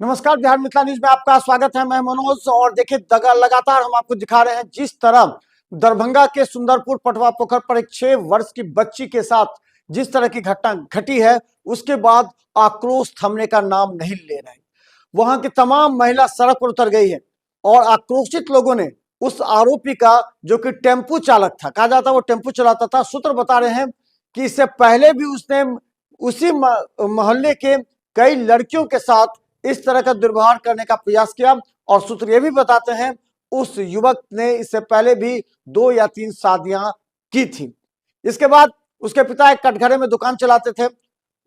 नमस्कार, बिहार मिथिला न्यूज में आपका स्वागत है। मैं मनोज। और देखिए, लगातार हम आपको दिखा रहे हैं जिस तरह दरभंगा के सुंदरपुर पटवा पोखर पर एक 6 वर्ष की बच्ची के साथ जिस तरह की घटना घटी है, उसके बाद आक्रोश थमने का नाम नहीं ले रहे। वहां की तमाम महिला सड़क पर उतर गई है और आक्रोशित लोगों ने उस आरोपी का, जो कि टेम्पू चालक था, कहा जाता है वो टेम्पू चलाता था, सूत्र बता रहे हैं कि इससे पहले भी उसने उसी मोहल्ले के कई लड़कियों के साथ इस तरह का दुर्व्यवहार करने का प्रयास किया। और सूत्र ये भी बताते हैं उस युवक ने इससे पहले भी 2 या 3 शादियां की थी। इसके बाद उसके पिता एक कटघरे में दुकान चलाते थे।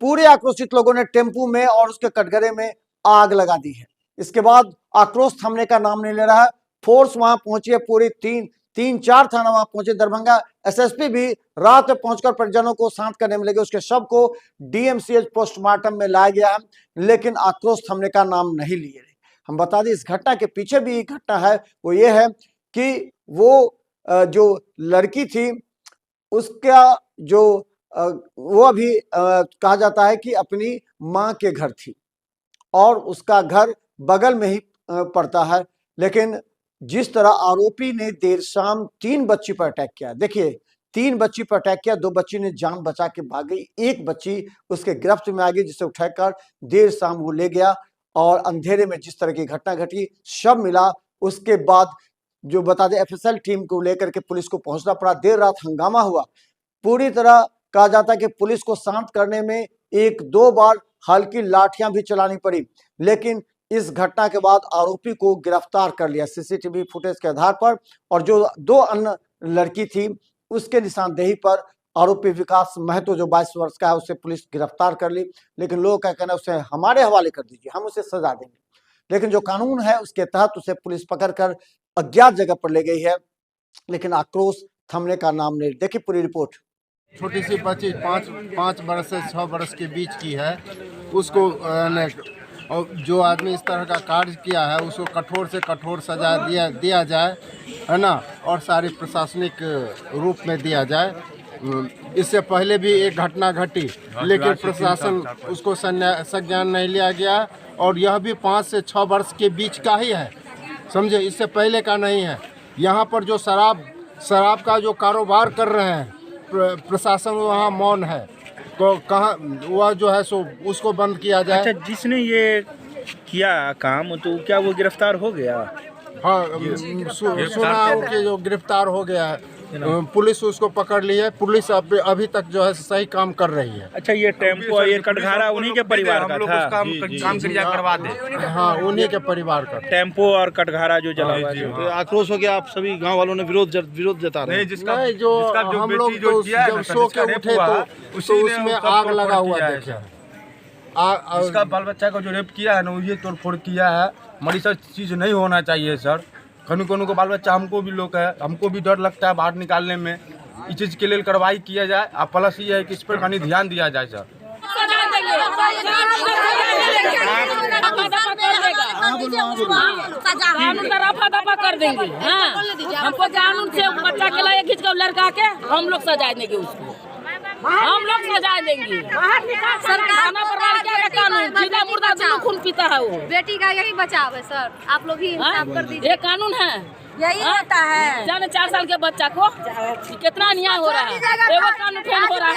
पूरे आक्रोशित लोगों ने टेम्पू में और उसके कटघरे में आग लगा दी है। इसके बाद आक्रोश थमने का नाम नहीं ले रहा है। फोर्स वहां पहुंची है, पूरी 3-4 थाना वहां पहुंचे। दरभंगा एसएसपी भी रात में पहुंचकर परिजनों को शांत करने में लगे। उसके शव को डीएमसीएच पोस्टमार्टम में लाया गया है, लेकिन आक्रोश थमने का नाम नहीं लिए। हम बता दें, इस घटना के पीछे भी एक घटना है, वो ये है कि वो जो लड़की थी उसका जो वो अभी कहा जाता है कि अपनी माँ के घर थी और उसका घर बगल में ही पड़ता है। लेकिन जिस तरह आरोपी ने देर शाम 3 बच्ची पर अटैक किया, देखिए 3 बच्ची पर अटैक किया, 2 बच्ची ने जान बचा के भाग गई, एक बच्ची उसके गिरफ्त में आ गई, जिसे उठाकर देर शाम वो ले गया। और अंधेरे में जिस तरह की घटना घटी, शव मिला, उसके बाद जो बता दें एफएसएल टीम को लेकर के पुलिस को पहुंचना पड़ा। देर रात हंगामा हुआ। पूरी तरह कहा जाता है कि पुलिस को शांत करने में 1-2 बार हल्की लाठियां भी चलानी पड़ी, लेकिन इस घटना के बाद आरोपी को गिरफ्तार कर लिया सीसीटीवी फुटेज के आधार पर। और जो 2 अन्य लड़की थी उसके निशानदेही पर आरोपी विकास महतो, जो 22 वर्ष का है, उसे पुलिस गिरफ्तार कर ली। लेकिन लोगों का कहना है उसे हमारे हवाले कर दीजिए, हम उसे सजा देंगे। लेकिन जो कानून है उसके तहत उसे पुलिस पकड़कर अज्ञात जगह पर ले गई है, लेकिन आक्रोश थमने का नाम नहीं। देखिए पूरी रिपोर्ट। छोटी सी बच्ची 5 बरस से 6 बरस के बीच की है। उसको और जो आदमी इस तरह का कार्य किया है उसको कठोर से कठोर सजा दिया जाए, है ना, और सारी प्रशासनिक रूप में दिया जाए। इससे पहले भी एक घटना घटी, लेकिन प्रशासन उसको संज्ञान नहीं लिया गया। और यह भी 5 से 6 वर्ष के बीच का ही है, समझे, इससे पहले का नहीं है। यहाँ पर जो शराब का जो कारोबार कर रहे हैं, प्रशासन वहाँ मौन है। तो कहाँ वह जो है सो उसको बंद किया जाए। अच्छा, जिसने ये किया काम तो क्या वो गिरफ्तार हो गया? हाँ, सुना है कि जो गिरफ्तार हो गया है, पुलिस उसको पकड़ ली है। पुलिस अभी तक जो है सही काम कर रही है। अच्छा, ये टेम्पो और ये कटघरा उन्हीं के परिवार का था? काम क्रिया करवा दे। हाँ, उन्हीं के परिवार का। टेम्पो और कटघरा जो जला हुआ है। तो आक्रोश हो गया, आप सभी गांव वालों ने विरोध जता रहे हैं। नहीं, जो हम लोग तो जब सो के उठे तो उसमें आग लगा हुआ देखे। इसका बाल बच्चा को जो रेप किया है ना, ये तोड़फोड़ किया है। हमारी सब चीज नहीं होना चाहिए सर। कहीं को बाल बच्चा, हमको भी लोग है, हमको भी डर लगता है बाहर निकालने में। इस चीज के लिए कार्रवाई किया जाए। और प्लस ये है कि इस पर कहीं ध्यान दिया जाए सर। कानून का रफा दफा कर देंगे। हाँ, हमको कानून से बच्चा के लाए खींच कर लड़का के हम लोग सजा देंगे उसको, हम लोग सजा देंगे। सरकार क्या कानून जिंदा मुर्दा दोनों खून पीता है वो। बेटी का यही बचाव है सर, आप लोग ही इंसाफ कर दीजिए। ये कानून है, यही होता है। जाने 4 साल के बच्चा को कितना अन्याय हो रहा है। एगो कानून फेल हो रहा है।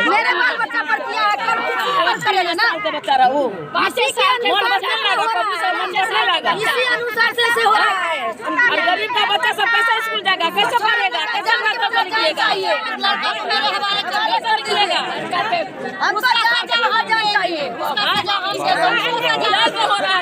मेरे बाल बच्चा पर किया है, कल कुछ करेगा ना। बच्चा रहा वो इसी अनुसार से हो रहा है। और गरीब का बच्चा सब कैसे स्कूल जाएगा, कैसे पढ़ेगा, कैसे हमको जांच हो जाए चाहिए। हो रहा है